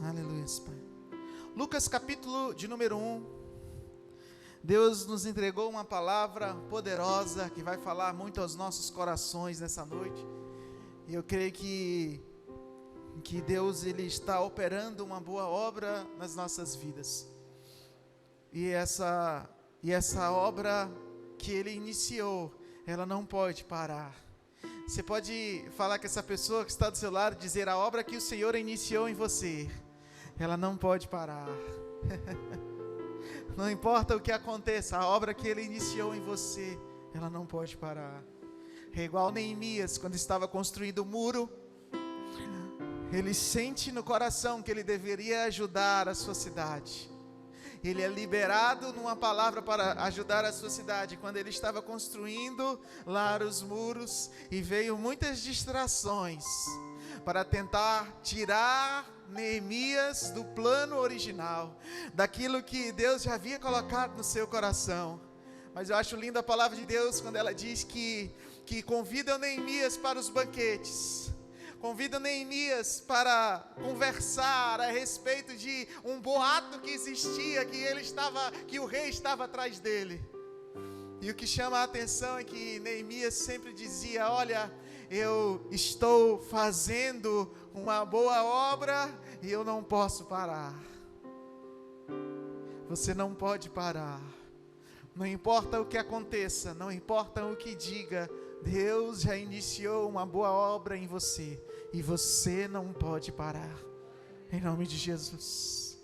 Aleluia, Pai. Lucas capítulo de número 1. Deus nos entregou uma palavra poderosa que vai falar muito aos nossos corações nessa noite. E eu creio que Deus ele está operando uma boa obra nas nossas vidas. E essa obra que Ele iniciou, ela não pode parar. Você pode falar com essa pessoa que está do seu lado e dizer: a obra que o Senhor iniciou em você, ela não pode parar. Não importa o que aconteça, a obra que Ele iniciou em você, ela não pode parar. É igual Neemias, quando estava construindo o muro, ele sente no coração que ele deveria ajudar a sua cidade. Ele é liberado numa palavra para ajudar a sua cidade, quando ele estava construindo lá os muros, e veio muitas distrações para tentar tirar Neemias do plano original, daquilo que Deus já havia colocado no seu coração. Mas eu acho linda a palavra de Deus quando ela diz que convida Neemias para os banquetes, convida Neemias para conversar a respeito de um boato que existia, que o rei estava atrás dele. E o que chama a atenção é que Neemias sempre dizia: olha, eu estou fazendo uma boa obra e eu não posso parar. Você não pode parar. Não importa o que aconteça, não importa o que diga, Deus já iniciou uma boa obra em você, e você não pode parar, em nome de Jesus.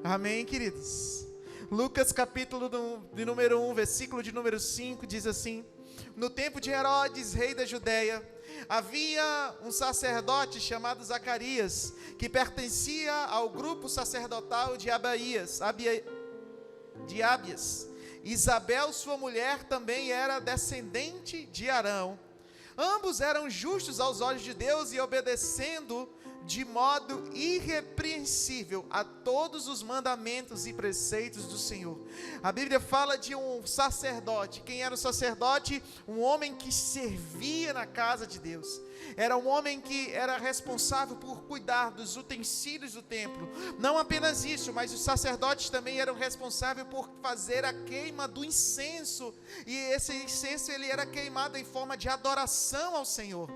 Amém, queridos? Lucas capítulo de número 1, versículo de número 5, diz assim: no tempo de Herodes, rei da Judéia, havia um sacerdote chamado Zacarias, que pertencia ao grupo sacerdotal de Abias. Isabel, sua mulher, também era descendente de Arão. Ambos eram justos aos olhos de Deus e obedecendo de modo irrepreensível a todos os mandamentos e preceitos do Senhor. A Bíblia fala de um sacerdote. Quem era o sacerdote? Um homem que servia na casa de Deus. Era um homem que era responsável por cuidar dos utensílios do templo. Não apenas isso, mas os sacerdotes também eram responsáveis por fazer a queima do incenso. E esse incenso ele era queimado em forma de adoração ao Senhor.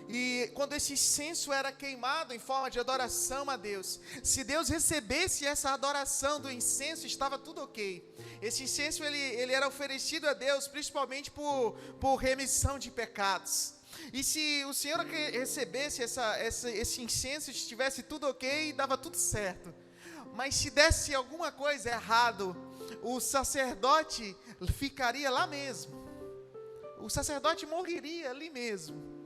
E quando esse incenso era queimado em forma de adoração a Deus, se Deus recebesse essa adoração do incenso, estava tudo ok. Esse incenso ele era oferecido a Deus principalmente por remissão de pecados. E se o Senhor recebesse esse incenso, estivesse tudo ok, dava tudo certo. Mas se desse alguma coisa errado, o sacerdote ficaria lá mesmo. O sacerdote morreria ali mesmo.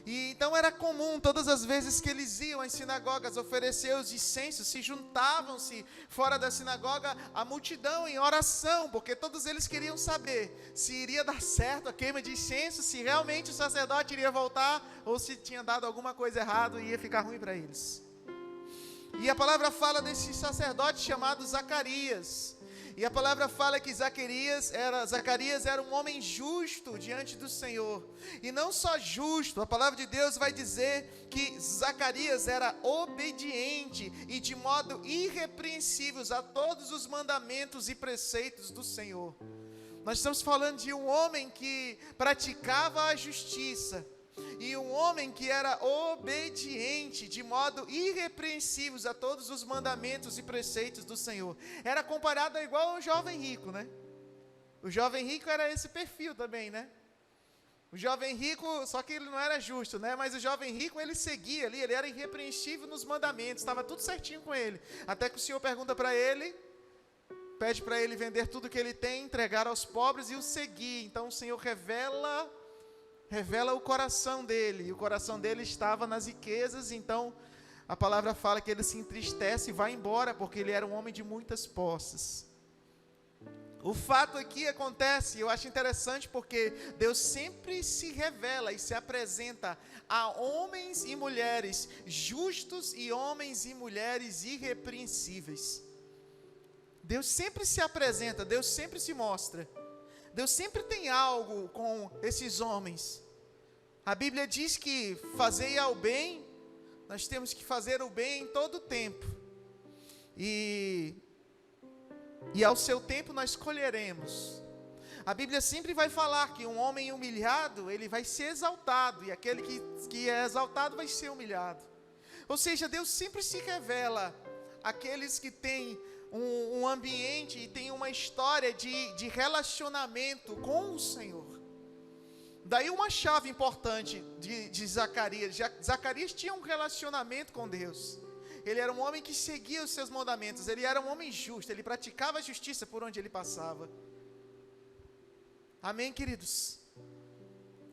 E então era comum, todas as vezes que eles iam às sinagogas oferecer os incensos, se juntavam-se fora da sinagoga a multidão em oração, porque todos eles queriam saber se iria dar certo a queima de incenso, se realmente o sacerdote iria voltar, ou se tinha dado alguma coisa errada e ia ficar ruim para eles. E a palavra fala desse sacerdote chamado Zacarias. E a palavra fala que Zacarias era um homem justo diante do Senhor. E não só justo, a palavra de Deus vai dizer que Zacarias era obediente e de modo irrepreensível a todos os mandamentos e preceitos do Senhor. Nós estamos falando de um homem que praticava a justiça. E um homem que era obediente, de modo irrepreensível a todos os mandamentos e preceitos do Senhor. Era comparado igual ao jovem rico, né? O jovem rico era esse perfil também, né? O jovem rico, só que ele não era justo, né? Mas o jovem rico, ele seguia ali, ele era irrepreensível nos mandamentos, estava tudo certinho com ele. Até que o Senhor pergunta para ele, pede para ele vender tudo que ele tem, entregar aos pobres e o seguir. Então o Senhor revela o coração dele, e o coração dele estava nas riquezas. Então a palavra fala que ele se entristece e vai embora, porque ele era um homem de muitas posses. O fato aqui acontece, eu acho interessante, porque Deus sempre se revela e se apresenta a homens e mulheres justos e homens e mulheres irrepreensíveis. Deus sempre se apresenta, Deus sempre se mostra. Deus sempre tem algo com esses homens. A Bíblia diz que fazei ao bem Nós temos que fazer o bem em todo o tempo. E ao seu tempo nós colheremos. A Bíblia sempre vai falar que um homem humilhado, ele vai ser exaltado. E aquele que é exaltado vai ser humilhado. Ou seja, Deus sempre se revela àqueles que têm um ambiente e têm uma história de relacionamento com o Senhor. Daí uma chave importante de Zacarias. Zacarias tinha um relacionamento com Deus. Ele era um homem que seguia os seus mandamentos. Ele era um homem justo. Ele praticava a justiça por onde ele passava. Amém, queridos?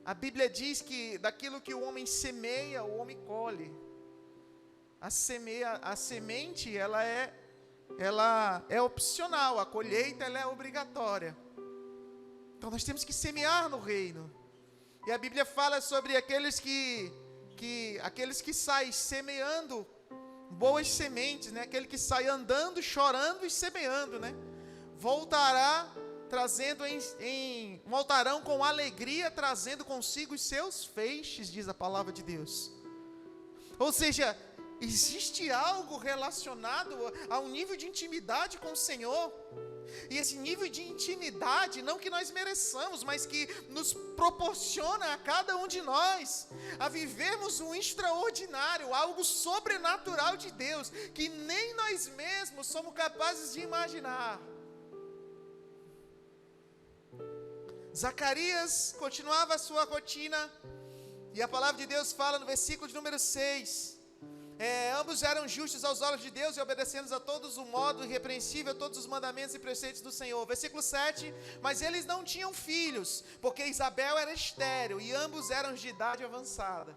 A Bíblia diz que daquilo que o homem semeia, o homem colhe. A semente, ela é opcional. A colheita, ela é obrigatória. Então nós temos que semear no reino. E a Bíblia fala sobre aqueles que saem semeando boas sementes, né? Aquele que sai andando, chorando e semeando, né? Voltarão com alegria, trazendo consigo os seus feixes, diz a palavra de Deus. Ou seja, existe algo relacionado a um nível de intimidade com o Senhor. E esse nível de intimidade, não que nós mereçamos, mas que nos proporciona a cada um de nós a vivermos um extraordinário, algo sobrenatural de Deus, que nem nós mesmos somos capazes de imaginar. Zacarias continuava a sua rotina, e a palavra de Deus fala no versículo de número 6, ambos eram justos aos olhos de Deus e obedecendo a todos o modo irrepreensível, todos os mandamentos e preceitos do Senhor. Versículo 7, mas eles não tinham filhos, porque Isabel era estéril e ambos eram de idade avançada.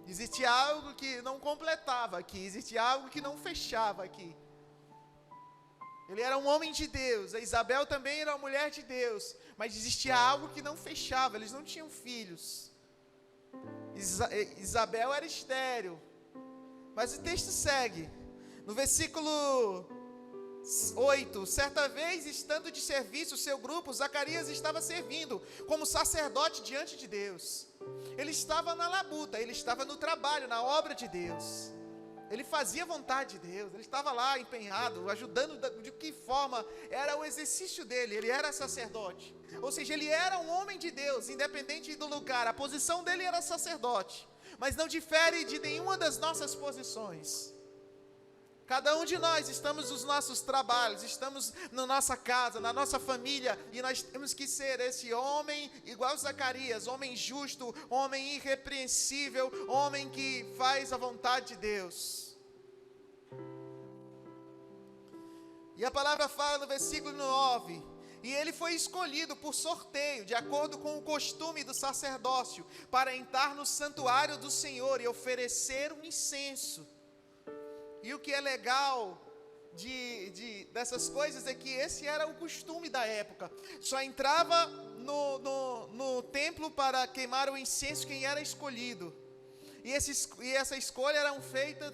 Existia algo que não completava aqui, existia algo que não fechava aqui. Ele era um homem de Deus, a Isabel também era uma mulher de Deus, mas existia algo que não fechava, eles não tinham filhos. Isabel era estéril. Mas o texto segue. No versículo 8, certa vez, estando de serviço o seu grupo, Zacarias estava servindo como sacerdote diante de Deus. Ele estava na labuta, ele estava no trabalho, na obra de Deus. Ele fazia vontade de Deus, ele estava lá empenhado, ajudando de que forma era o exercício dele, ele era sacerdote. Ou seja, ele era um homem de Deus, independente do lugar, a posição dele era sacerdote, mas não difere de nenhuma das nossas posições. Cada um de nós estamos nos nossos trabalhos, estamos na nossa casa, na nossa família, e nós temos que ser esse homem igual Zacarias, homem justo, homem irrepreensível, homem que faz a vontade de Deus. E a palavra fala no versículo 9, e ele foi escolhido por sorteio, de acordo com o costume do sacerdócio, para entrar no santuário do Senhor e oferecer um incenso. E o que é legal dessas coisas é que esse era o costume da época. Só entrava no templo para queimar o incenso quem era escolhido. E essa escolha era feita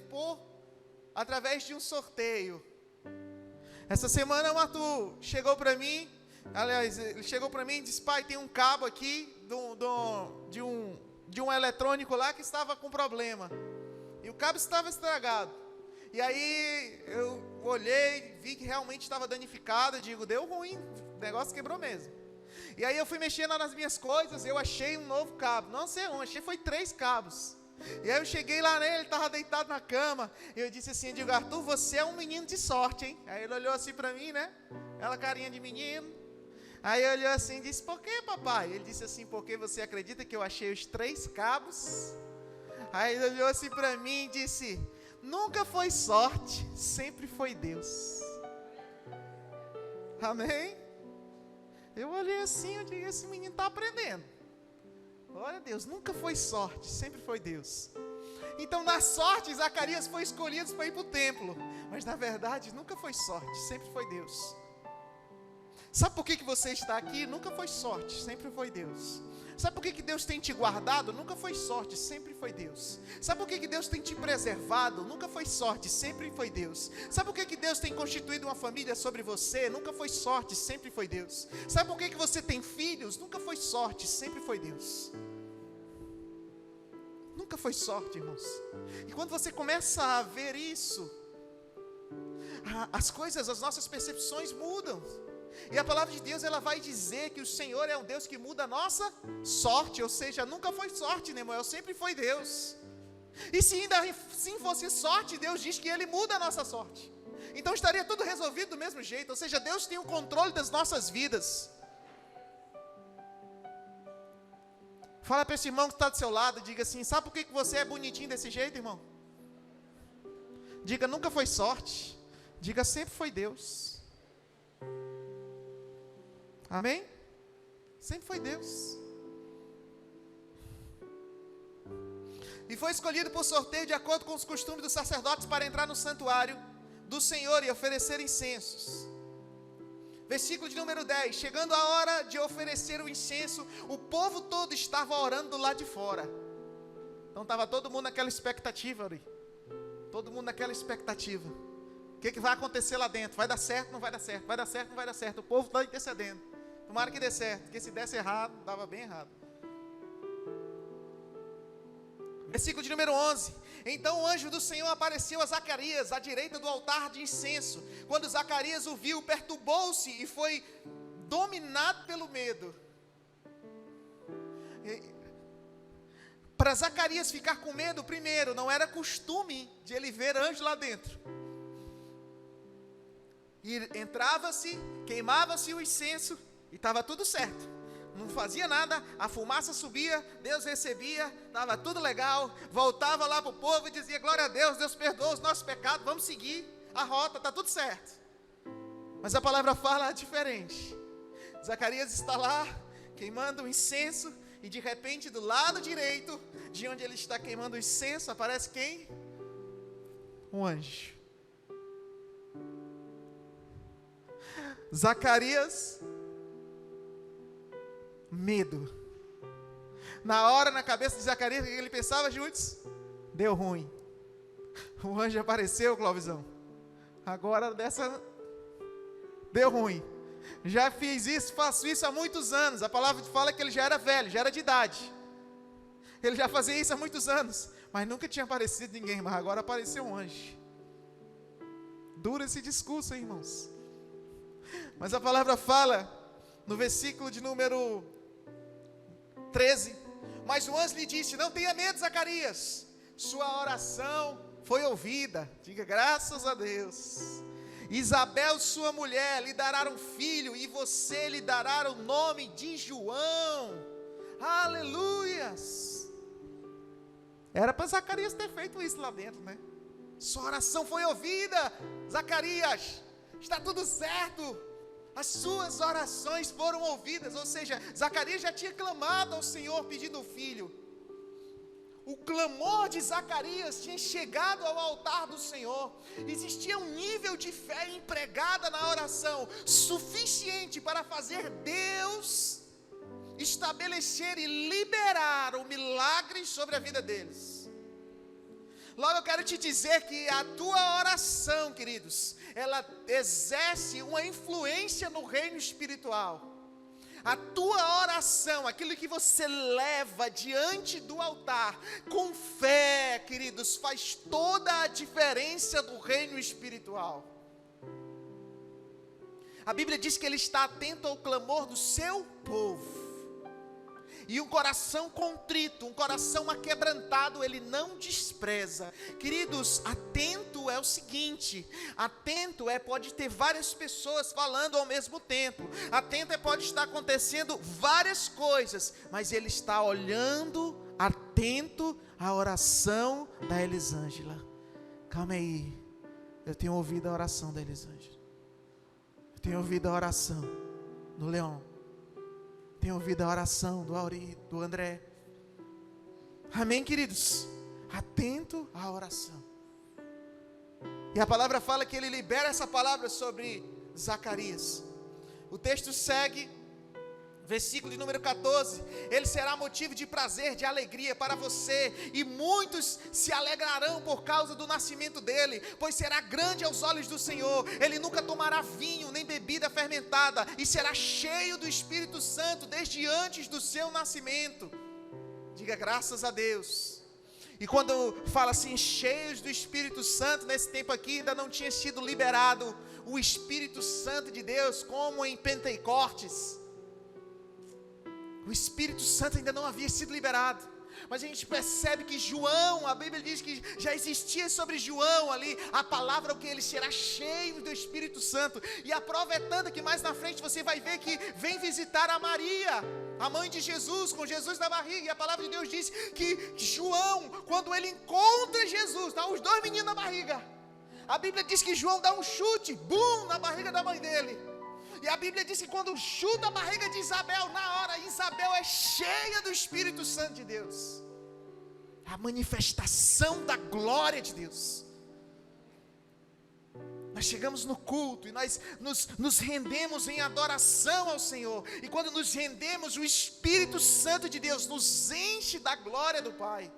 através de um sorteio. Essa semana o Arthur chegou para mim, ele chegou para mim e disse: pai, tem um cabo aqui de um eletrônico lá que estava com problema. E o cabo estava estragado. E aí eu olhei, vi que realmente estava danificado, digo, deu ruim, o negócio quebrou mesmo. E aí eu fui mexendo nas minhas coisas, eu achei um novo cabo, não sei onde, achei foi 3 cabos. E aí eu cheguei lá nele, ele estava deitado na cama, e eu disse assim, eu digo, Arthur, você é um menino de sorte, hein? Aí ele olhou assim para mim, né, aquela carinha de menino. Aí olhou assim e disse, por que, papai? Ele disse assim, porque você acredita que eu achei os 3 cabos? Aí ele olhou assim para mim e disse, nunca foi sorte, sempre foi Deus. Amém? Eu olhei assim, eu digo, esse menino está aprendendo. Olha Deus, nunca foi sorte, sempre foi Deus. Então na sorte, Zacarias foi escolhido para ir para o templo. Mas na verdade, nunca foi sorte, sempre foi Deus. Sabe por que você está aqui? Nunca foi sorte, sempre foi Deus. Sabe por que Deus tem te guardado? Nunca foi sorte, sempre foi Deus. Sabe por que Deus tem te preservado? Nunca foi sorte, sempre foi Deus. Sabe por que Deus tem constituído uma família sobre você? Nunca foi sorte, sempre foi Deus. Sabe por que você tem filhos? Nunca foi sorte, sempre foi Deus. nunca foi sorte, irmãos. E quando você começa a ver isso, as coisas, as nossas percepções mudam. E a palavra de Deus, ela vai dizer que o Senhor é um Deus que muda a nossa sorte. Ou seja, nunca foi sorte, Nemuel, sempre foi Deus. E se ainda assim fosse sorte, Deus diz que Ele muda a nossa sorte. Então estaria tudo resolvido do mesmo jeito. Ou seja, Deus tem o controle das nossas vidas. Fala para esse irmão que está do seu lado, diga assim: sabe por que você é bonitinho desse jeito, irmão? Diga, nunca foi sorte. Diga, sempre foi Deus. Amém? Sempre foi Deus. E foi escolhido por sorteio de acordo com os costumes dos sacerdotes para entrar no santuário do Senhor e oferecer incensos. Versículo de número 10. Chegando a hora de oferecer o incenso, o povo todo estava orando do lado de fora. Então estava todo mundo naquela expectativa ali. Todo mundo naquela expectativa. O que vai acontecer lá dentro? Vai dar certo, não vai dar certo? Vai dar certo, não vai dar certo? O povo está intercedendo. Tomara que dê certo, porque se desse errado, dava bem errado. Versículo de número 11. Então o anjo do Senhor apareceu a Zacarias, à direita do altar de incenso. Quando Zacarias o viu, perturbou-se e foi dominado pelo medo. Para Zacarias ficar com medo, primeiro, não era costume de ele ver anjo lá dentro. E entrava-se, queimava-se o incenso e estava tudo certo. Não fazia nada, a fumaça subia, Deus recebia, estava tudo legal. Voltava lá para o povo e dizia: glória a Deus, Deus perdoa os nossos pecados, vamos seguir a rota, está tudo certo. Mas a palavra fala diferente. Zacarias está lá, queimando o incenso, e de repente do lado direito, de onde ele está queimando o incenso, aparece quem? Um anjo. Zacarias, medo. Na hora, na cabeça de Zacarias, o que ele pensava, Júdice? Deu ruim. O anjo apareceu, Clóvisão. Agora dessa deu ruim. Já fiz isso, faço isso há muitos anos. A palavra fala que ele já era velho, já era de idade. Ele já fazia isso há muitos anos, mas nunca tinha aparecido ninguém, mas agora apareceu um anjo. Duro esse discurso, hein, irmãos? Mas a palavra fala, no versículo de número 13, mas o anjo lhe disse: não tenha medo, Zacarias, sua oração foi ouvida. Diga graças a Deus. Isabel, sua mulher, lhe dará um filho, e você lhe dará o nome de João. Aleluias. Era para Zacarias ter feito isso lá dentro, né? Sua oração foi ouvida, Zacarias, está tudo certo. As suas orações foram ouvidas. Ou seja, Zacarias já tinha clamado ao Senhor pedindo um filho. O clamor de Zacarias tinha chegado ao altar do Senhor. Existia um nível de fé empregada na oração, suficiente para fazer Deus estabelecer e liberar o milagre sobre a vida deles. Logo eu quero te dizer que a tua oração, queridos, ela exerce uma influência no reino espiritual. A tua oração, aquilo que você leva diante do altar, com fé, queridos, faz toda a diferença do reino espiritual. A Bíblia diz que Ele está atento ao clamor do seu povo. E um coração contrito, um coração aquebrantado, Ele não despreza. Queridos, atento é o seguinte: atento pode ter várias pessoas falando ao mesmo tempo. Atento pode estar acontecendo várias coisas, mas Ele está olhando, atento à oração da Elisângela. Calma aí, eu tenho ouvido a oração da Elisângela. Eu tenho ouvido a oração do Leão. Tenho ouvido a oração do Auri, do André. Amém, queridos? Atento à oração. E a palavra fala que ele libera essa palavra sobre Zacarias. O texto segue, versículo de número 14. Ele será motivo de prazer, de alegria para você, e muitos se alegrarão por causa do nascimento dele, pois será grande aos olhos do Senhor. Ele nunca tomará vinho nem bebida fermentada, e será cheio do Espírito Santo desde antes do seu nascimento. Diga graças a Deus. E quando fala assim, cheios do Espírito Santo, nesse tempo aqui ainda não tinha sido liberado o Espírito Santo de Deus, como em Pentecostes. O Espírito Santo ainda não havia sido liberado. Mas a gente percebe que João, a Bíblia diz que já existia sobre João ali a palavra o que ele será cheio do Espírito Santo. E a prova é tanta que mais na frente você vai ver que vem visitar a Maria, a mãe de Jesus, com Jesus na barriga. E a palavra de Deus diz que João, quando ele encontra Jesus, tá, os dois meninos na barriga, a Bíblia diz que João dá um chute, bum, na barriga da mãe dele. E a Bíblia diz que quando chuta a barriga de Isabel, na hora, Isabel é cheia do Espírito Santo de Deus. A manifestação da glória de Deus. Nós chegamos no culto e nós nos rendemos em adoração ao Senhor. E quando nos rendemos, o Espírito Santo de Deus nos enche da glória do Pai.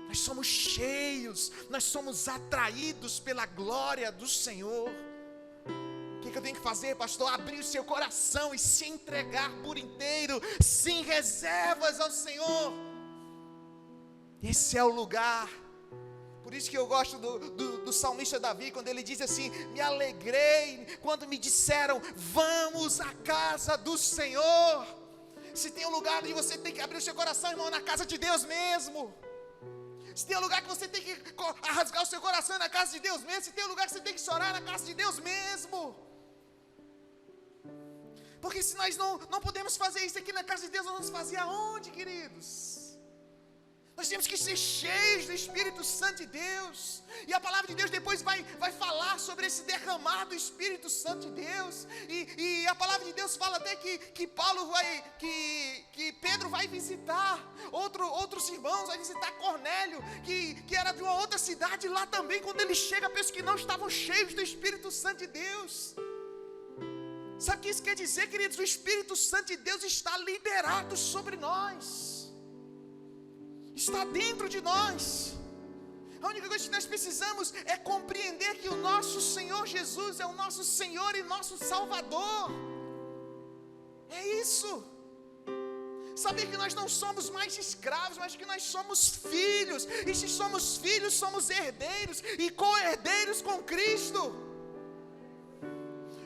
Nós somos cheios, nós somos atraídos pela glória do Senhor. O que eu tenho que fazer, pastor? Abrir o seu coração e se entregar por inteiro, sem reservas ao Senhor. Esse é o lugar. Por isso que eu gosto do salmista Davi, quando ele diz assim: me alegrei quando me disseram, vamos à casa do Senhor. Se tem um lugar onde você tem que abrir o seu coração, irmão, na casa de Deus mesmo. Se tem um lugar que você tem que rasgar o seu coração, é na casa de Deus mesmo. Se tem um lugar que você tem que chorar, é na casa de Deus mesmo. Porque se nós não podemos fazer isso aqui na casa de Deus, nós vamos fazer aonde, queridos? Nós temos que ser cheios do Espírito Santo de Deus. E a palavra de Deus depois vai falar sobre esse derramar do Espírito Santo de Deus. E a palavra de Deus fala até que Pedro vai visitar outros irmãos, vai visitar Cornélio, que era de uma outra cidade. Lá também, quando ele chega, pensa que não estavam cheios do Espírito Santo de Deus. Sabe o que isso quer dizer, queridos? O Espírito Santo de Deus está liberado sobre nós. Está dentro de nós. A única coisa que nós precisamos é compreender que o nosso Senhor Jesus é o nosso Senhor e nosso Salvador. É isso. Saber que nós não somos mais escravos, mas que nós somos filhos. E se somos filhos, somos herdeiros e co-herdeiros com Cristo.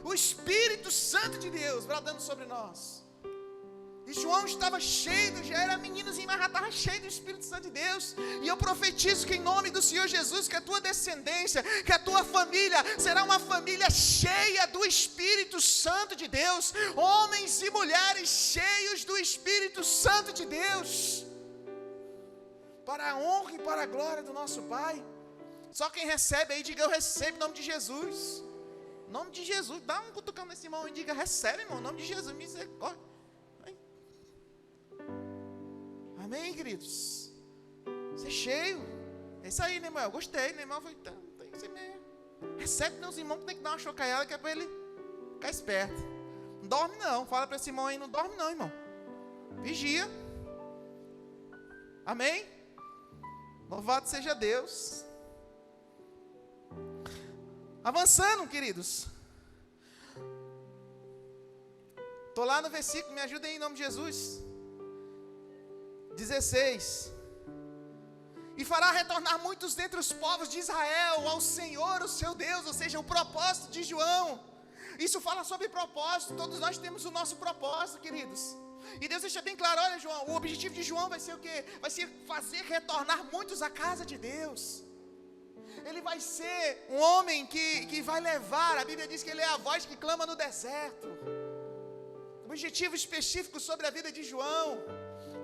O Espírito Santo de Deus bradando sobre nós. E João estava cheio, já era meninozinho, mas já estava cheio do Espírito Santo de Deus. E eu profetizo que em nome do Senhor Jesus, que a tua descendência, que a tua família será uma família cheia do Espírito Santo de Deus. Homens e mulheres cheios do Espírito Santo de Deus. Para a honra e para a glória do nosso Pai. Só quem recebe aí, diga eu recebo em nome de Jesus. Em nome de Jesus, dá um cutucão nesse irmão e diga recebe, irmão, em nome de Jesus, misericórdia. Amém, queridos? Ser cheio. É isso aí, né, irmão? Eu gostei, né, irmão? Foi isso mesmo. Recebe meus irmãos que tem que dar uma chocaiada, que é para ele ficar esperto. Não dorme não. Fala para esse irmão aí, não dorme não, irmão. Vigia. Amém? Louvado seja Deus. Avançando, queridos. Estou lá no versículo, me ajudem aí em nome de Jesus. 16. E fará retornar muitos dentre os povos de Israel ao Senhor, o seu Deus. Ou seja, o propósito de João. Isso fala sobre propósito. Todos nós temos o nosso propósito, queridos. E Deus deixa bem claro, olha João, o objetivo de João vai ser o quê? Vai ser fazer retornar muitos à casa de Deus. Ele vai ser um homem que vai levar, a Bíblia diz que ele é a voz que clama no deserto. Objetivo específico sobre a vida de João.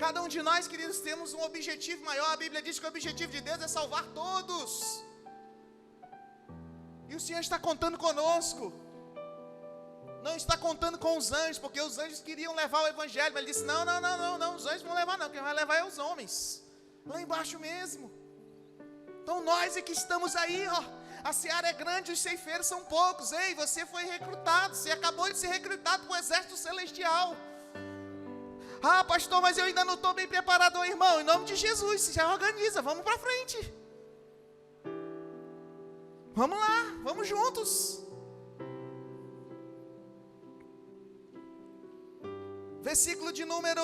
Cada um de nós, queridos, temos um objetivo maior. A Bíblia diz que o objetivo de Deus é salvar todos. E o Senhor está contando conosco. Não está contando com os anjos, porque os anjos queriam levar o evangelho, mas ele disse, não, os anjos não vão levar não, quem vai levar é os homens, lá embaixo mesmo. Então nós é que estamos aí, ó, a seara é grande, os ceifeiros são poucos. Ei, você foi recrutado, você acabou de ser recrutado para o exército celestial. Ah, pastor, mas eu ainda não estou bem preparado, irmão. Em nome de Jesus, se já organiza, vamos para frente. Vamos lá, vamos juntos. Versículo de número...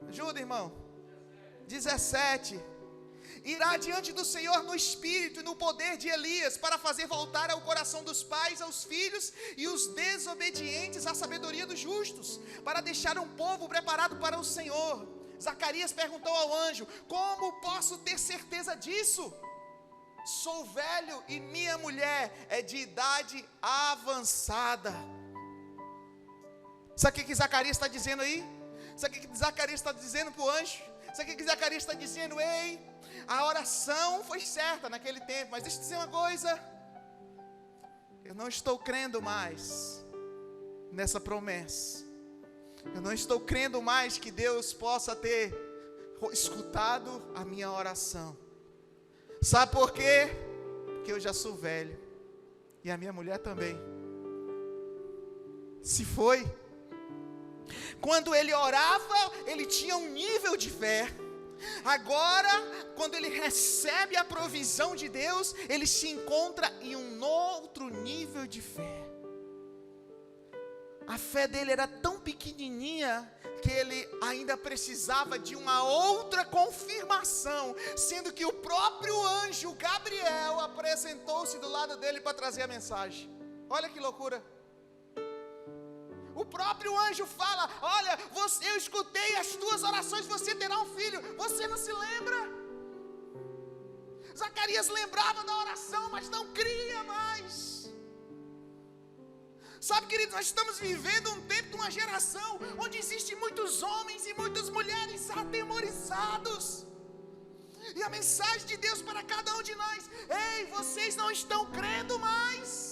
Ajuda, irmão. 17. Irá diante do Senhor no espírito e no poder de Elias, para fazer voltar ao coração dos pais aos filhos, e os desobedientes à sabedoria dos justos, para deixar um povo preparado para o Senhor. Zacarias perguntou ao anjo: como posso ter certeza disso? Sou velho e minha mulher é de idade avançada. Sabe o que Zacarias está dizendo aí? Sabe o que Zacarias está dizendo para o anjo? Sabe o que Zacarias está dizendo? Ei, a oração foi certa naquele tempo, mas deixa eu dizer uma coisa: eu não estou crendo mais nessa promessa. Eu não estou crendo mais que Deus possa ter escutado a minha oração. Sabe por quê? Porque eu já sou velho, e a minha mulher também. Se foi. Quando ele orava, ele tinha um nível de fé. Agora, quando ele recebe a provisão de Deus, ele se encontra em um outro nível de fé. A fé dele era tão pequenininha que ele ainda precisava de uma outra confirmação, sendo que o próprio anjo Gabriel apresentou-se do lado dele para trazer a mensagem. Olha que loucura. O próprio anjo fala: olha, eu escutei as tuas orações, você terá um filho. Você não se lembra? Zacarias lembrava da oração, mas não cria mais. Sabe, queridos, nós estamos vivendo um tempo, de uma geração onde existem muitos homens e muitas mulheres atemorizados. E a mensagem de Deus para cada um de nós: ei, vocês não estão crendo mais.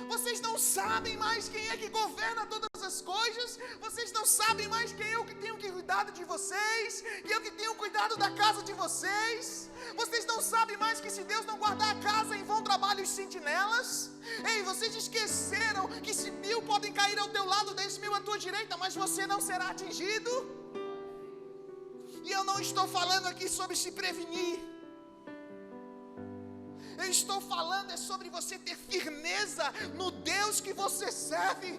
Vocês não sabem mais quem é que governa todas as coisas. Vocês não sabem mais quem é o que tem o cuidado de vocês, quem é o que tem o cuidado da casa de vocês. Vocês não sabem mais que se Deus não guardar a casa, em vão trabalham os sentinelas. Ei, vocês esqueceram que se 1000 podem cair ao teu lado, 10.000 à tua direita, mas você não será atingido. E eu não estou falando aqui sobre se prevenir. Eu estou falando sobre você ter firmeza no Deus que você serve.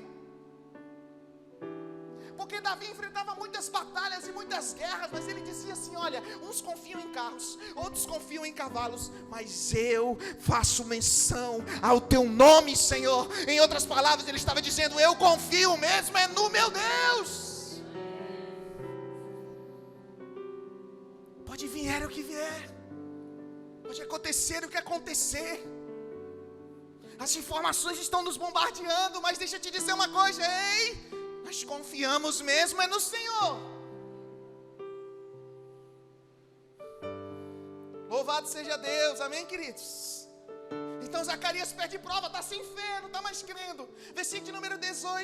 Porque Davi enfrentava muitas batalhas e muitas guerras, mas ele dizia assim: olha, uns confiam em carros, outros confiam em cavalos, mas eu faço menção ao teu nome, Senhor. Em outras palavras, ele estava dizendo: eu confio mesmo é no meu Deus. Pode vir o que vier, pode acontecer o que acontecer. As informações estão nos bombardeando, mas deixa eu te dizer uma coisa: ei, nós confiamos mesmo é no Senhor. Louvado seja Deus, amém, queridos? Então Zacarias pede prova, está sem fé, não está mais crendo. Versículo número 19.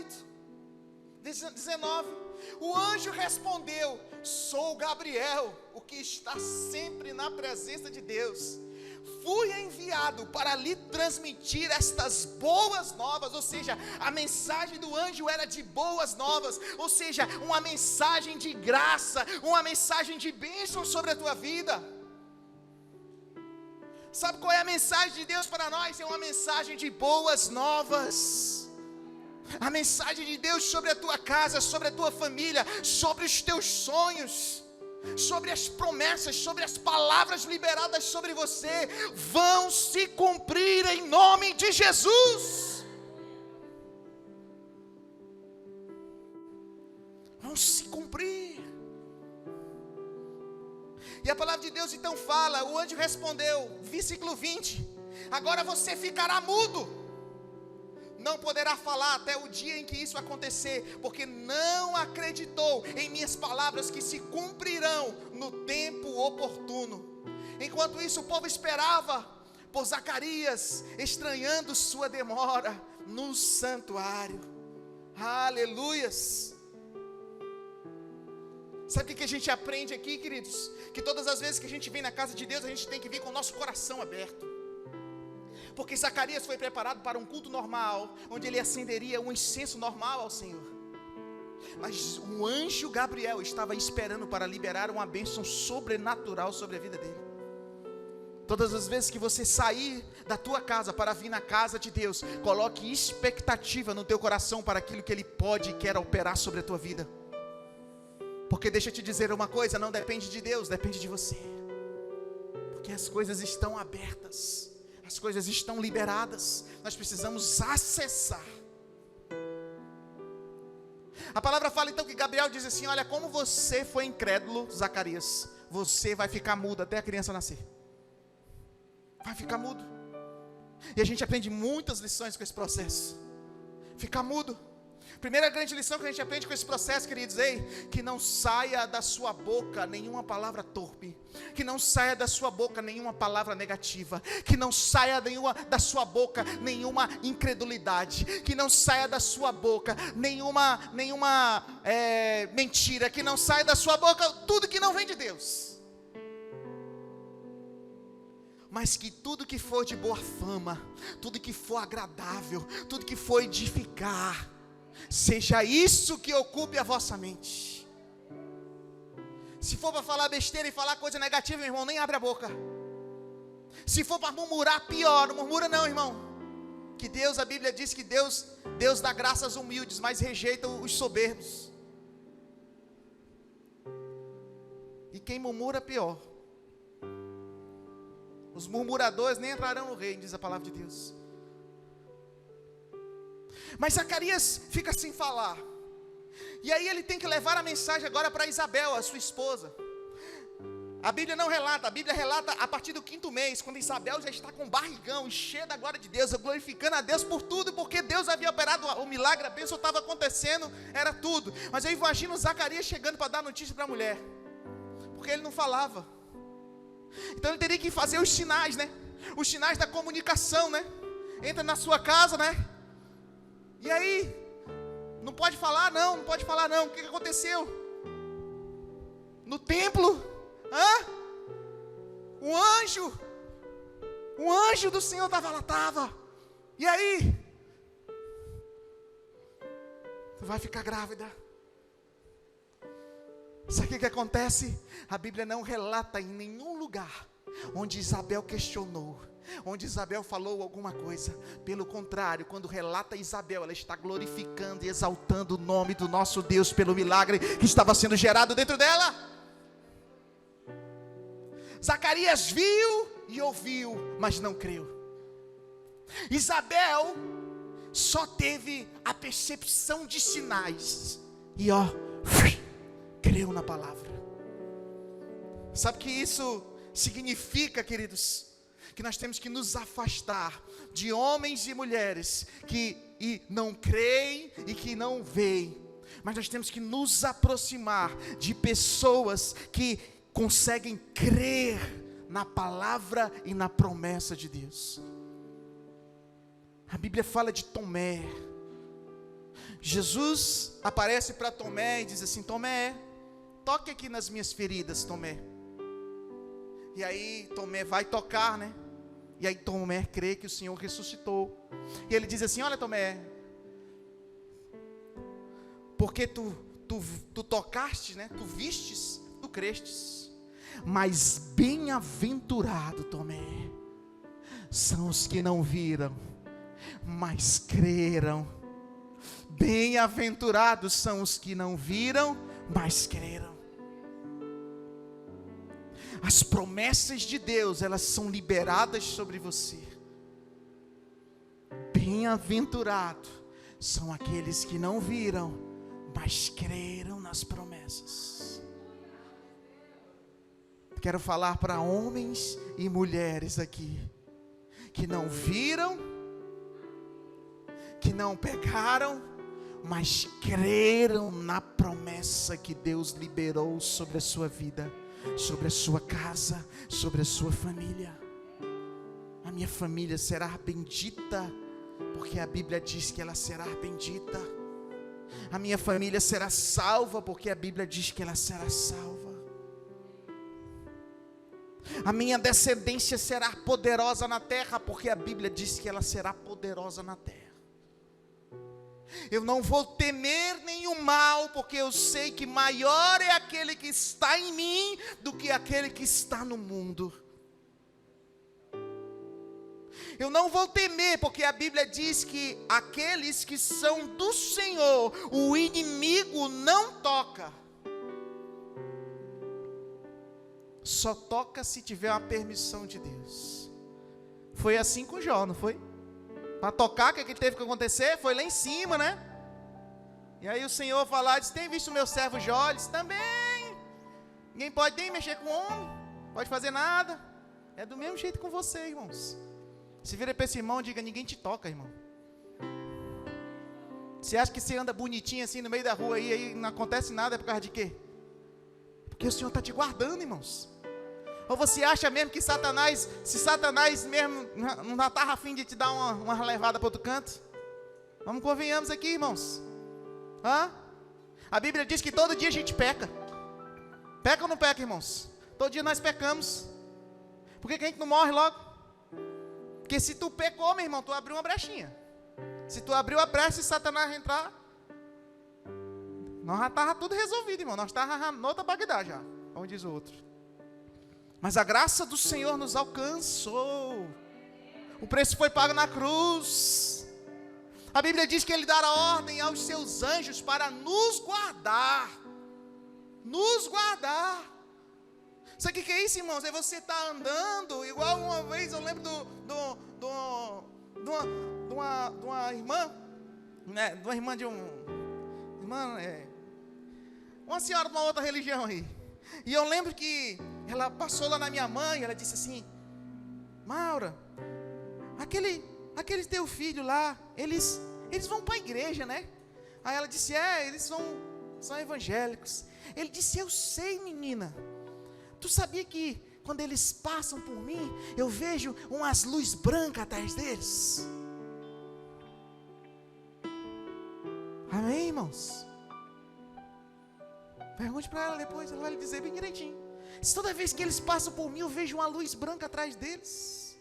O anjo respondeu: sou Gabriel, o que está sempre na presença de Deus. Fui enviado para lhe transmitir estas boas novas. Ou seja, a mensagem do anjo era de boas novas, ou seja, uma mensagem de graça, uma mensagem de bênção sobre a tua vida. Sabe qual é a mensagem de Deus para nós? É uma mensagem de boas novas. A mensagem de Deus sobre a tua casa, sobre a tua família, sobre os teus sonhos, sobre as promessas, sobre as palavras liberadas sobre você, vão se cumprir em nome de Jesus. Vão se cumprir. E a palavra de Deus então fala: o anjo respondeu, versículo 20: agora você ficará mudo, não poderá falar até o dia em que isso acontecer, porque não acreditou em minhas palavras que se cumprirão no tempo oportuno. Enquanto isso, o povo esperava por Zacarias, estranhando sua demora no santuário. Aleluias! Sabe o que a gente aprende aqui, queridos? Que todas as vezes que a gente vem na casa de Deus, a gente tem que vir com o nosso coração aberto. Porque Zacarias foi preparado para um culto normal, onde ele acenderia um incenso normal ao Senhor. Mas o anjo Gabriel estava esperando para liberar uma bênção sobrenatural sobre a vida dele. Todas as vezes que você sair da tua casa para vir na casa de Deus, coloque expectativa no teu coração para aquilo que Ele pode e quer operar sobre a tua vida. Porque deixa eu te dizer uma coisa, não depende de Deus, depende de você. Porque as coisas estão abertas, as coisas estão liberadas, nós precisamos acessar. A palavra fala então que Gabriel diz assim: olha, como você foi incrédulo, Zacarias, você vai ficar mudo até a criança nascer. Vai ficar mudo. E a gente aprende muitas lições com esse processo. Ficar mudo. Primeira grande lição que a gente aprende com esse processo, queridos, que não saia da sua boca nenhuma palavra torpe, que não saia da sua boca nenhuma palavra negativa, que não saia da sua boca nenhuma incredulidade, que não saia da sua boca nenhuma mentira, que não saia da sua boca tudo que não vem de Deus, mas que tudo que for de boa fama, tudo que for agradável, tudo que for edificar, seja isso que ocupe a vossa mente. Se for para falar besteira e falar coisa negativa, meu irmão, nem abre a boca. Se for para murmurar, pior, não murmura não, irmão. Que Deus, a Bíblia diz que Deus dá graça aos humildes, mas rejeita os soberbos. E quem murmura, pior. Os murmuradores nem entrarão no reino, diz a palavra de Deus. Mas Zacarias fica sem falar. E aí ele tem que levar a mensagem agora para Isabel, a sua esposa. A Bíblia não relata, a Bíblia relata a partir do 5º mês, quando Isabel já está com barrigão, cheia da glória de Deus, glorificando a Deus por tudo, porque Deus havia operado o milagre, a bênção estava acontecendo, era tudo. Mas eu imagino Zacarias chegando para dar notícia para a mulher, porque ele não falava. Então ele teria que fazer os sinais, né? Os sinais da comunicação, né? Entra na sua casa, né? E aí, não pode falar não, não pode falar não. O que aconteceu? No templo, um anjo do Senhor estava lá, E aí? Tu vai ficar grávida. Sabe o que acontece? A Bíblia não relata em nenhum lugar onde Isabel questionou, onde Isabel falou alguma coisa. Pelo contrário, quando relata Isabel, ela está glorificando e exaltando o nome do nosso Deus pelo milagre que estava sendo gerado dentro dela. Zacarias viu e ouviu, mas não creu. Isabel só teve a percepção de sinais e creu na palavra. Sabe o que isso significa, queridos? Que nós temos que nos afastar de homens e mulheres que não creem e que não veem, mas nós temos que nos aproximar de pessoas que conseguem crer na palavra e na promessa de Deus. A Bíblia fala de Tomé. Jesus aparece para Tomé e diz assim: Tomé, toque aqui nas minhas feridas, Tomé. E aí Tomé vai tocar, né? E aí Tomé crê que o Senhor ressuscitou. E ele diz assim: olha, Tomé, porque tu tocaste, né? Tu vistes, tu crestes. Mas bem-aventurado, Tomé, são os que não viram, mas creram. Bem-aventurados são os que não viram, mas creram. As promessas de Deus, elas são liberadas sobre você. Bem-aventurados são aqueles que não viram, mas creram nas promessas. Quero falar para homens e mulheres aqui, que não viram, que não pegaram, mas creram na promessa que Deus liberou sobre a sua vida, sobre a sua casa, sobre a sua família. A minha família será bendita, porque a Bíblia diz que ela será bendita. A minha família será salva, porque a Bíblia diz que ela será salva. A minha descendência será poderosa na terra, porque a Bíblia diz que ela será poderosa na terra. Eu não vou temer nenhum mal, porque eu sei que maior é aquele que está em mim do que aquele que está no mundo. Eu não vou temer, porque a Bíblia diz que aqueles que são do Senhor, o inimigo não toca. só toca se tiver uma permissão de Deus. Foi assim com Jó, não foi? Para tocar, o que teve que acontecer? Foi lá em cima, né? E aí o Senhor falou, disse, tem visto o meu servo Jó? Ele disse, também. Ninguém pode nem mexer com o homem, pode fazer nada. É do mesmo jeito com você, irmãos. Se vira para esse irmão e diga, ninguém te toca, irmão. Você acha que você anda bonitinho assim no meio da rua aí não acontece nada, é por causa de quê? Porque o Senhor está te guardando, irmãos. Ou você acha mesmo que Satanás, se Satanás mesmo não estava a fim de te dar uma levada para outro canto? Vamos, convenhamos aqui, irmãos. A Bíblia diz que todo dia a gente peca. Peca ou não peca, irmãos? Todo dia nós pecamos. Por que a gente não morre logo? Porque se tu pecou, meu irmão, tu abriu uma brechinha. Se tu abriu a brecha e Satanás entrar, nós já estava tudo resolvido, irmão. Nós estávamos noutra Bagdá já, como diz o outro. Mas a graça do Senhor nos alcançou. O preço foi pago na cruz. A Bíblia diz que Ele dará ordem aos seus anjos para nos guardar. Nos guardar. Sabe o que é isso, irmãos? É você estar andando, igual uma vez eu lembro de uma irmã, né? De uma irmã de uma senhora de uma outra religião aí. E eu lembro que ela passou lá na minha mãe e ela disse assim, Maura, aquele teu filho lá, eles vão para a igreja, né? Aí ela disse, eles são evangélicos. Ele disse, eu sei, menina. Tu sabia que quando eles passam por mim, eu vejo umas luzes brancas atrás deles? Amém, irmãos? Pergunte para ela depois, ela vai lhe dizer bem direitinho. Se toda vez que eles passam por mim, eu vejo uma luz branca atrás deles.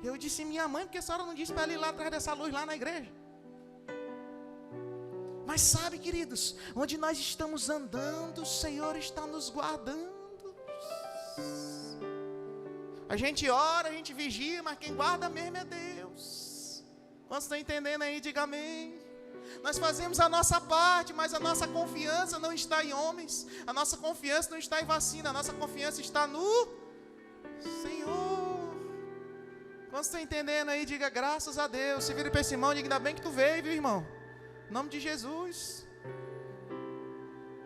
Eu disse, minha mãe, porque a senhora não disse para ela ir lá atrás dessa luz lá na igreja? Mas sabe, queridos, onde nós estamos andando, o Senhor está nos guardando. A gente ora, a gente vigia, mas quem guarda mesmo é Deus. Quantos estão entendendo aí? Diga amém. Nós fazemos a nossa parte, mas a nossa confiança não está em homens. A nossa confiança não está em vacina. A nossa confiança está no Senhor. Quantos estão entendendo aí? Diga graças a Deus. Se vira para esse irmão, diga ainda bem que tu veio, viu, irmão? Em nome de Jesus.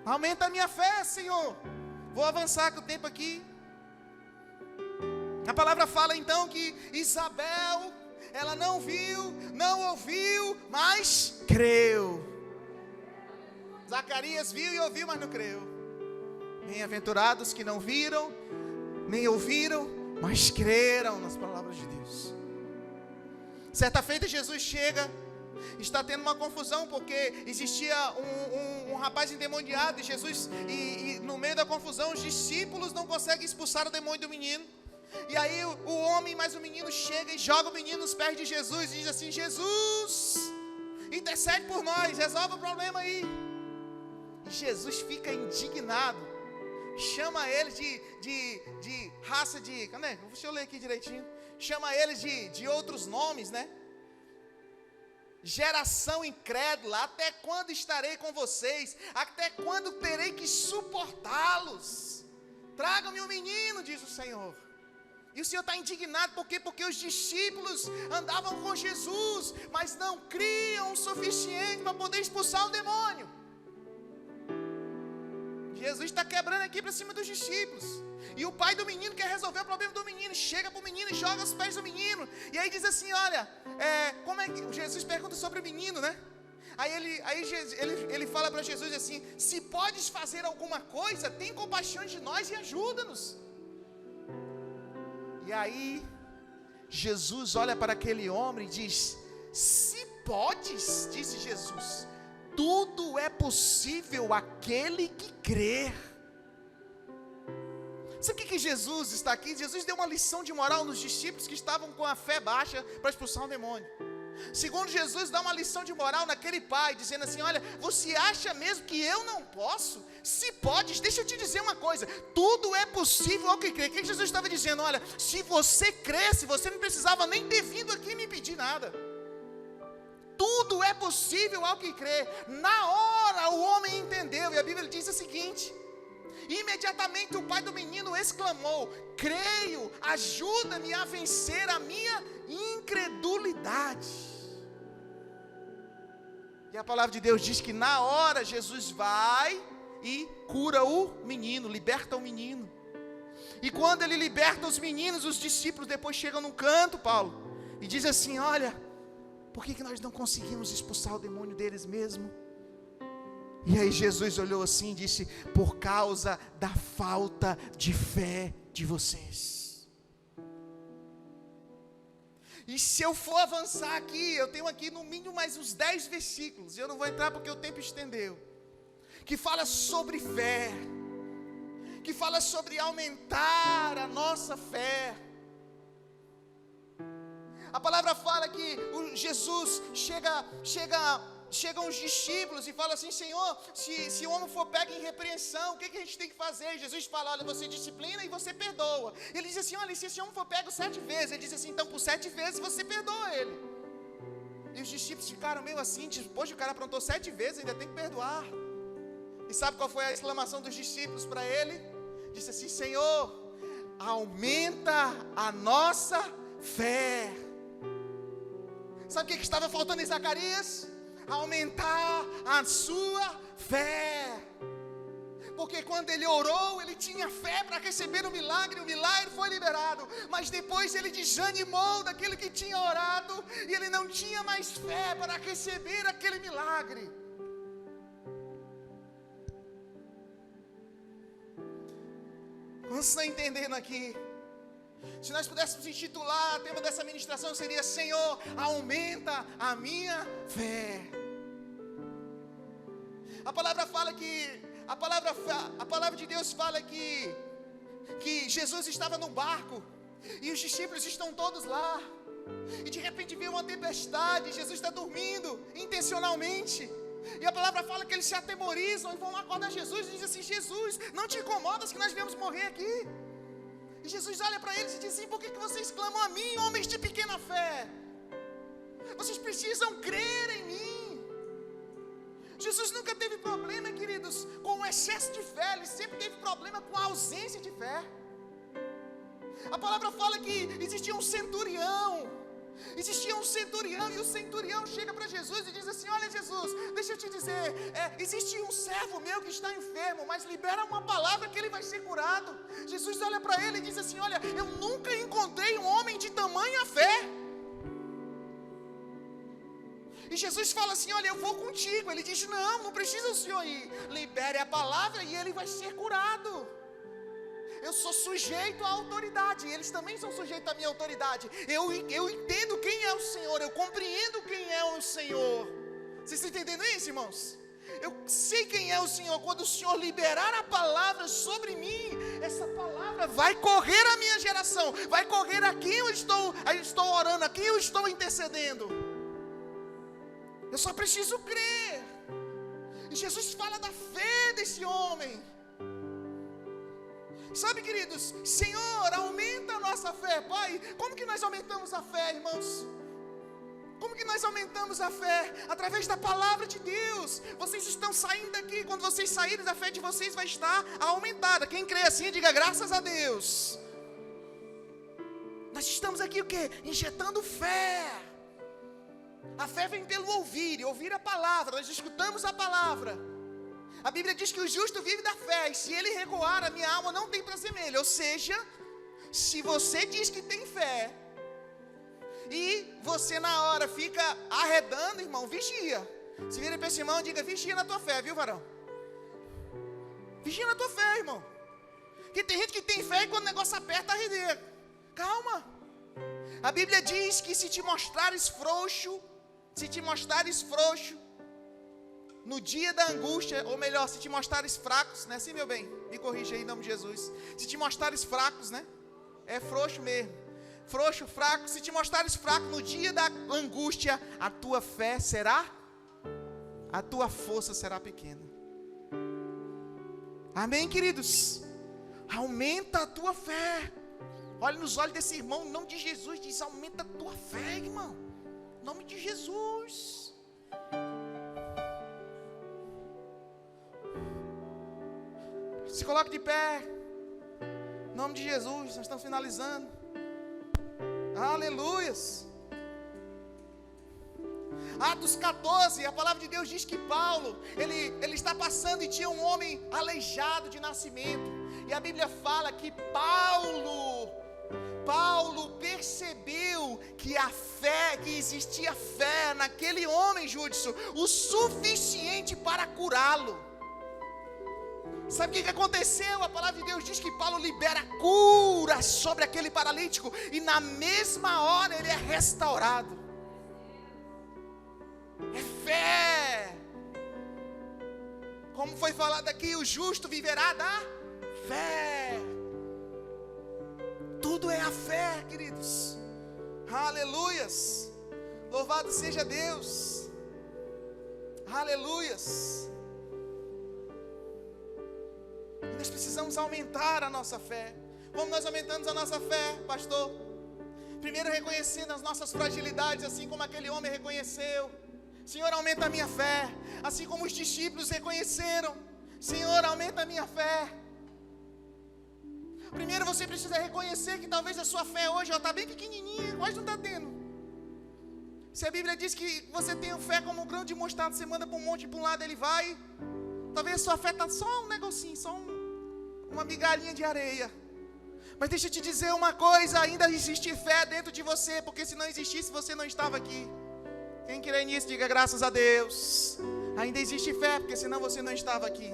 Aumenta a minha fé, Senhor. Vou avançar com o tempo aqui. A palavra fala então que Isabel, ela não viu, não ouviu, mas creu. Zacarias viu e ouviu, mas não creu. Bem-aventurados que não viram, nem ouviram, mas creram nas palavras de Deus. Certa feita Jesus chega, está tendo uma confusão, porque existia um rapaz endemoniado, e Jesus, e no meio da confusão, os discípulos não conseguem expulsar o demônio do menino. E aí o homem mais o menino chega e joga o menino nos pés de Jesus, e diz assim, Jesus, intercede por nós, resolve o problema aí. E Jesus fica indignado, chama eles de raça de, cadê? Deixa eu ler aqui direitinho, chama eles de outros nomes, né? Geração incrédula, até quando estarei com vocês? Até quando terei que suportá-los? Traga-me o menino, diz o Senhor. E o Senhor está indignado, por quê? Porque os discípulos andavam com Jesus, mas não criam o suficiente para poder expulsar o demônio. Jesus está quebrando aqui para cima dos discípulos. E o pai do menino quer resolver o problema do menino. Chega para o menino e joga aos pés do menino. E aí diz assim, olha, como é que... Jesus pergunta sobre o menino, né? Aí ele fala para Jesus assim, se podes fazer alguma coisa, tem compaixão de nós e ajuda-nos. E aí Jesus olha para aquele homem e diz, se podes, disse Jesus, tudo é possível àquele que crer. Sabe o que Jesus está aqui? Jesus deu uma lição de moral nos discípulos que estavam com a fé baixa para expulsar um demônio. Segundo, Jesus dá uma lição de moral naquele pai, dizendo assim, olha, você acha mesmo que eu não posso? Se podes, deixa eu te dizer uma coisa, tudo é possível ao que crê. O que Jesus estava dizendo? Olha, se você cresce, você não precisava nem ter vindo aqui me pedir nada. Tudo é possível ao que crê. Na hora o homem entendeu, e a Bíblia diz o seguinte, Imediatamente o pai do menino exclamou: creio, ajuda-me a vencer a minha incredulidade. E a palavra de Deus diz que na hora Jesus vai e cura o menino, liberta o menino. E quando ele liberta os meninos, os discípulos depois chegam num canto, Paulo, e diz assim: olha, por que nós não conseguimos expulsar o demônio deles mesmo? E aí Jesus olhou assim e disse: por causa da falta de fé de vocês. E se eu for avançar aqui, eu tenho aqui no mínimo mais uns 10 versículos, e eu não vou entrar porque o tempo estendeu, que fala sobre fé, que fala sobre aumentar a nossa fé. A palavra fala que Jesus chegam os discípulos e fala assim: Senhor, se o homem for pego em repreensão, o que a gente tem que fazer? Jesus fala: olha, você disciplina e você perdoa. Ele diz assim: olha, se esse homem for pego 7 vezes, ele diz assim: então por 7 vezes você perdoa ele. E os discípulos ficaram meio assim, tipo, poxa, o cara aprontou 7 vezes, ainda tem que perdoar. E sabe qual foi a exclamação dos discípulos para ele? Disse assim: Senhor, aumenta a nossa fé. Sabe o que estava faltando em Zacarias? Aumentar a sua fé. Porque quando ele orou, ele tinha fé para receber o milagre foi liberado. Mas depois ele desanimou daquilo que tinha orado, e ele não tinha mais fé para receber aquele milagre. Quantos estão entendendo aqui? Se nós pudéssemos intitular o tema dessa ministração, seria: Senhor, aumenta a minha fé. A palavra fala que a palavra de Deus fala que Jesus estava no barco e os discípulos estão todos lá, e de repente vem uma tempestade. Jesus está dormindo intencionalmente, e a palavra fala que eles se atemorizam e vão lá acordar Jesus e dizem assim: Jesus, não te incomodas que nós viemos morrer aqui? E Jesus olha para eles e diz assim: por que vocês clamam a mim, homens de pequena fé? Vocês precisam crer em mim. Jesus nunca teve problema, queridos, com o excesso de fé. Ele sempre teve problema com a ausência de fé. A palavra fala que existia um centurião, e o centurião chega para Jesus e diz assim: olha, Jesus, deixa eu te dizer, existe um servo meu que está enfermo, mas libera uma palavra que ele vai ser curado. Jesus olha para ele e diz assim: olha, eu nunca encontrei um homem de tamanha fé. E Jesus fala assim: olha, eu vou contigo. Ele diz: não precisa o senhor ir, libere a palavra e ele vai ser curado. Eu sou sujeito à autoridade, e eles também são sujeitos à minha autoridade. Eu entendo quem é o Senhor, eu compreendo quem é o Senhor. Vocês estão entendendo isso, irmãos? Eu sei quem é o Senhor. Quando o Senhor liberar a palavra sobre mim, essa palavra vai correr a minha geração, vai correr a quem eu estou orando, a quem eu estou intercedendo. Eu só preciso crer. E Jesus fala da fé desse homem. Sabe, queridos, Senhor, aumenta a nossa fé. Pai, como que nós aumentamos a fé, irmãos? Como que nós aumentamos a fé? Através da palavra de Deus. Vocês estão saindo daqui, quando vocês saírem, a fé de vocês vai estar aumentada. Quem crê assim, diga graças a Deus. Nós estamos aqui o quê? Injetando fé. A fé vem pelo ouvir a palavra. Nós escutamos a palavra. A Bíblia diz que o justo vive da fé, e se ele recuar, a minha alma não tem prazer nele. Ou seja, se você diz que tem fé, e você na hora fica arredando, irmão, vigia. Se vira para esse irmão e diga: vigia na tua fé, viu, varão? Vigia na tua fé, irmão. Porque tem gente que tem fé e quando o negócio aperta, arredeia. Calma. A Bíblia diz que se te mostrares frouxo, no dia da angústia, ou melhor, se te mostrares fracos, né? Sim, meu bem, me corrija aí em nome de Jesus. Se te mostrares fracos, né? É frouxo mesmo. Frouxo, fraco. Se te mostrares fraco no dia da angústia, a tua fé será, a tua força será pequena. Amém, queridos? Aumenta a tua fé. Olha nos olhos desse irmão, em nome de Jesus, diz: aumenta a tua fé, irmão. Em nome de Jesus. Se coloque de pé. Em nome de Jesus, nós estamos finalizando. Aleluias. Atos 14, a palavra de Deus diz que Paulo, ele está passando e tinha um homem aleijado de nascimento. E a Bíblia fala que Paulo percebeu que que existia fé naquele homem, Judson, o suficiente para curá-lo. Sabe o que aconteceu? A palavra de Deus diz que Paulo libera cura sobre aquele paralítico e na mesma hora ele é restaurado. É fé. Como foi falado aqui, o justo viverá da fé. Tudo é a fé, queridos. Aleluias. Louvado seja Deus. Aleluias. E nós precisamos aumentar a nossa fé. Como nós aumentamos a nossa fé, pastor? Primeiro reconhecendo as nossas fragilidades, assim como aquele homem reconheceu. Senhor, aumenta a minha fé. Assim como os discípulos reconheceram. Senhor, aumenta a minha fé. Primeiro você precisa reconhecer que talvez a sua fé hoje está bem pequenininha, quase não está tendo. Se a Bíblia diz que você tem fé como um grão de mostarda, você manda para um monte, para um lado ele vai. Talvez a sua fé está só um negocinho, só uma migalhinha de areia. Mas deixa eu te dizer uma coisa, ainda existe fé dentro de você, porque se não existisse você não estava aqui. Quem crê nisso, diga graças a Deus. Ainda existe fé, porque senão você não estava aqui.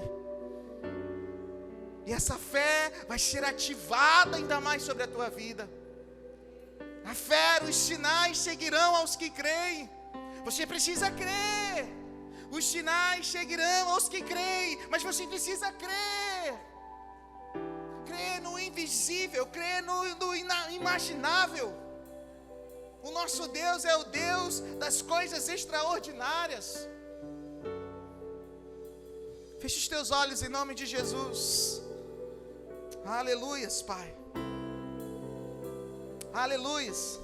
E essa fé vai ser ativada ainda mais sobre a tua vida. A fé, os sinais seguirão aos que creem. Você precisa crer. Os sinais seguirão aos que creem. Mas você precisa crer. Crer no invisível, crer no inimaginável. O nosso Deus é o Deus das coisas extraordinárias. Feche os teus olhos em nome de Jesus. Aleluias, Pai. Aleluias.